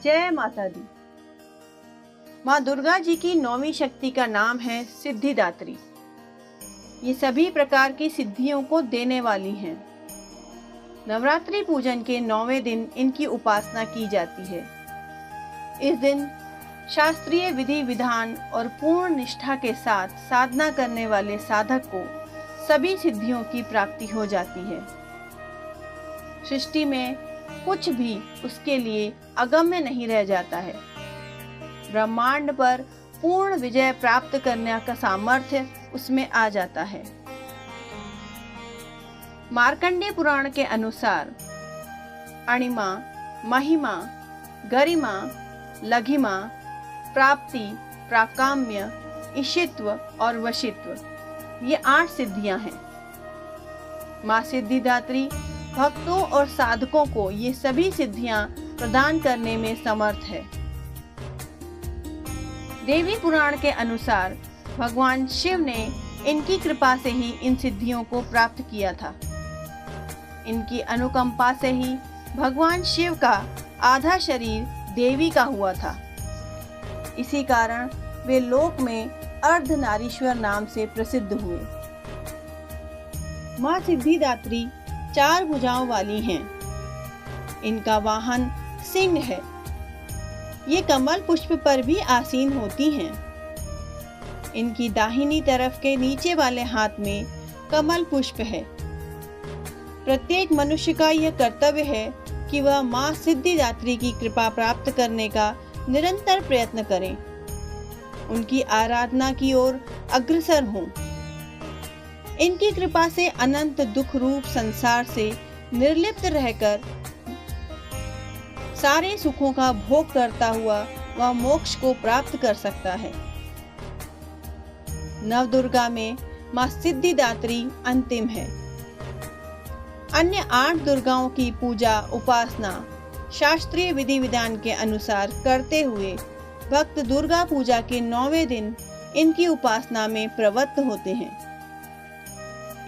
जय माता दी। माँ दुर्गा जी की 9वीं शक्ति का नाम है सिद्धिदात्री। ये सभी प्रकार की सिद्धियों को देने वाली हैं। नवरात्रि पूजन के 9वें दिन इनकी उपासना की जाती है। इस दिन शास्त्रीय विधि विधान और पूर्ण निष्ठा के साथ साधना करने वाले साधक को सभी सिद्धियों की प्राप्ति हो जाती है। सृष्टि में कुछ भी उसके लिए अगम्य नहीं रह जाता है। ब्रह्मांड पर पूर्ण विजय प्राप्त करने का सामर्थ्य उसमें आ जाता है। मार्कंडेय पुराण के अनुसार अणिमा, महिमा, गरिमा, लघिमा, प्राप्ति, प्राकाम्य, ईशित्व और वशित्व ये 8 सिद्धियां हैं। माँ सिद्धिदात्री भक्तों और साधकों को ये सभी सिद्धियां प्रदान करने में समर्थ है। देवी पुराण के अनुसार भगवान शिव ने इनकी कृपा से ही इन सिद्धियों को प्राप्त किया था। इनकी अनुकंपा से ही भगवान शिव का आधा शरीर देवी का हुआ था। इसी कारण वे लोक में अर्धनारीश्वर नाम से प्रसिद्ध हुए। माँ सिद्धिदात्री 4 भुजाओं वाली हैं। इनका वाहन सिंह है। ये कमल पुष्प पर भी आसीन होती हैं। इनकी दाहिनी तरफ के नीचे वाले हाथ में कमल पुष्प है। प्रत्येक मनुष्य का यह कर्तव्य है कि वह माँ सिद्धिदात्री की कृपा प्राप्त करने का निरंतर प्रयत्न करें, उनकी आराधना की ओर अग्रसर हों। इनकी कृपा से अनंत दुख रूप संसार से निर्लिप्त रहकर सारे सुखों का भोग करता हुआ वह मोक्ष को प्राप्त कर सकता है। नवदुर्गा में माँ सिद्धिदात्री अंतिम है। अन्य 8 दुर्गाओं की पूजा उपासना शास्त्रीय विधि विधान के अनुसार करते हुए भक्त दुर्गा पूजा के 9वें दिन इनकी उपासना में प्रवृत्त होते हैं।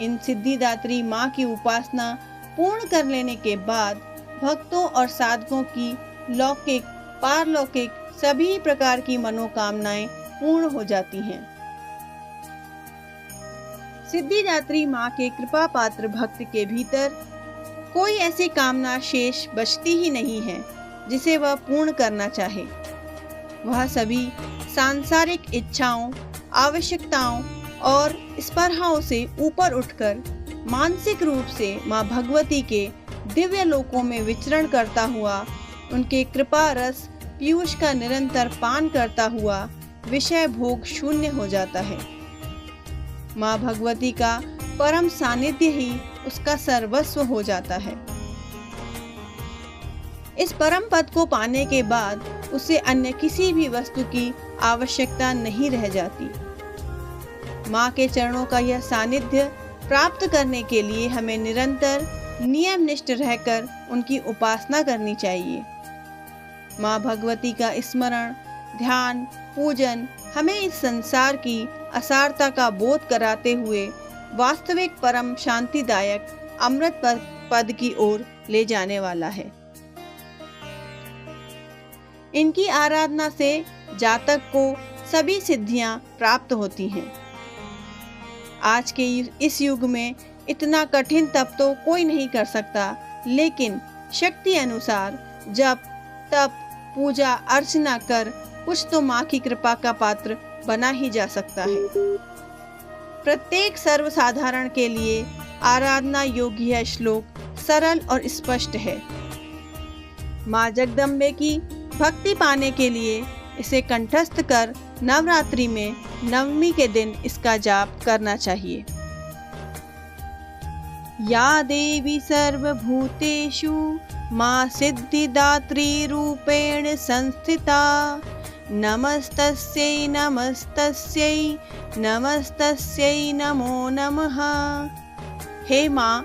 इन सिद्धिदात्री माँ की उपासना पूर्ण कर लेने के बाद भक्तों और साधकों की लौकिक पारलौकिक सभी प्रकार की मनोकामनाएं पूर्ण हो जाती हैं। सिद्धिदात्री माँ के कृपा पात्र भक्त के भीतर कोई ऐसी कामना शेष बचती ही नहीं है जिसे वह पूर्ण करना चाहे। वह सभी सांसारिक इच्छाओं, आवश्यकताओं और स्पर्धाओं से ऊपर उठकर मानसिक रूप से माँ भगवती के दिव्य लोकों में विचरण करता हुआ उनके कृपा रस पीयूष का निरंतर पान करता हुआ विषय भोग शून्य हो जाता है। माँ भगवती का परम सानिध्य ही उसका सर्वस्व हो जाता है। इस परम पद को पाने के बाद उसे अन्य किसी भी वस्तु की आवश्यकता नहीं रह जाती। माँ के चरणों का यह सानिध्य प्राप्त करने के लिए हमें निरंतर नियमनिष्ठ रहकर उनकी उपासना करनी चाहिए। माँ भगवती का स्मरण, ध्यान, पूजन हमें इस संसार की असारता का बोध कराते हुए वास्तविक परम शांतिदायक अमृत पद की ओर ले जाने वाला है। इनकी आराधना से जातक को सभी सिद्धियां प्राप्त होती हैं। आज के इस युग में इतना कठिन तप तो कोई नहीं कर सकता, लेकिन शक्ति अनुसार जप, तप, पूजा, अर्चना कर कुछ तो माँ की कृपा का पात्र बना ही जा सकता है। प्रत्येक सर्वसाधारण के लिए आराधना योग्य यह श्लोक सरल और स्पष्ट है। माँ जगदम्बे की भक्ति पाने के लिए इसे कंठस्थ कर नवरात्रि में 9वीं के दिन इसका जाप करना चाहिए। या देवी सर्वभूतेषु माँ सिद्धिदात्री रूपेण संस्थिता नमस्तस्यै नमस्तस्यै नमस्तस्यै नमो नमः। हे माँ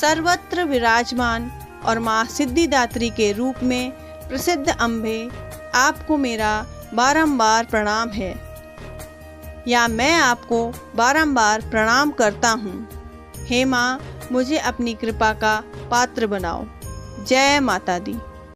सर्वत्र विराजमान और माँ सिद्धिदात्री के रूप में प्रसिद्ध अम्बे, आपको मेरा बारंबार प्रणाम है, या मैं आपको बारंबार प्रणाम करता हूँ। हे माँ मुझे अपनी कृपा का पात्र बनाओ। जय माता दी।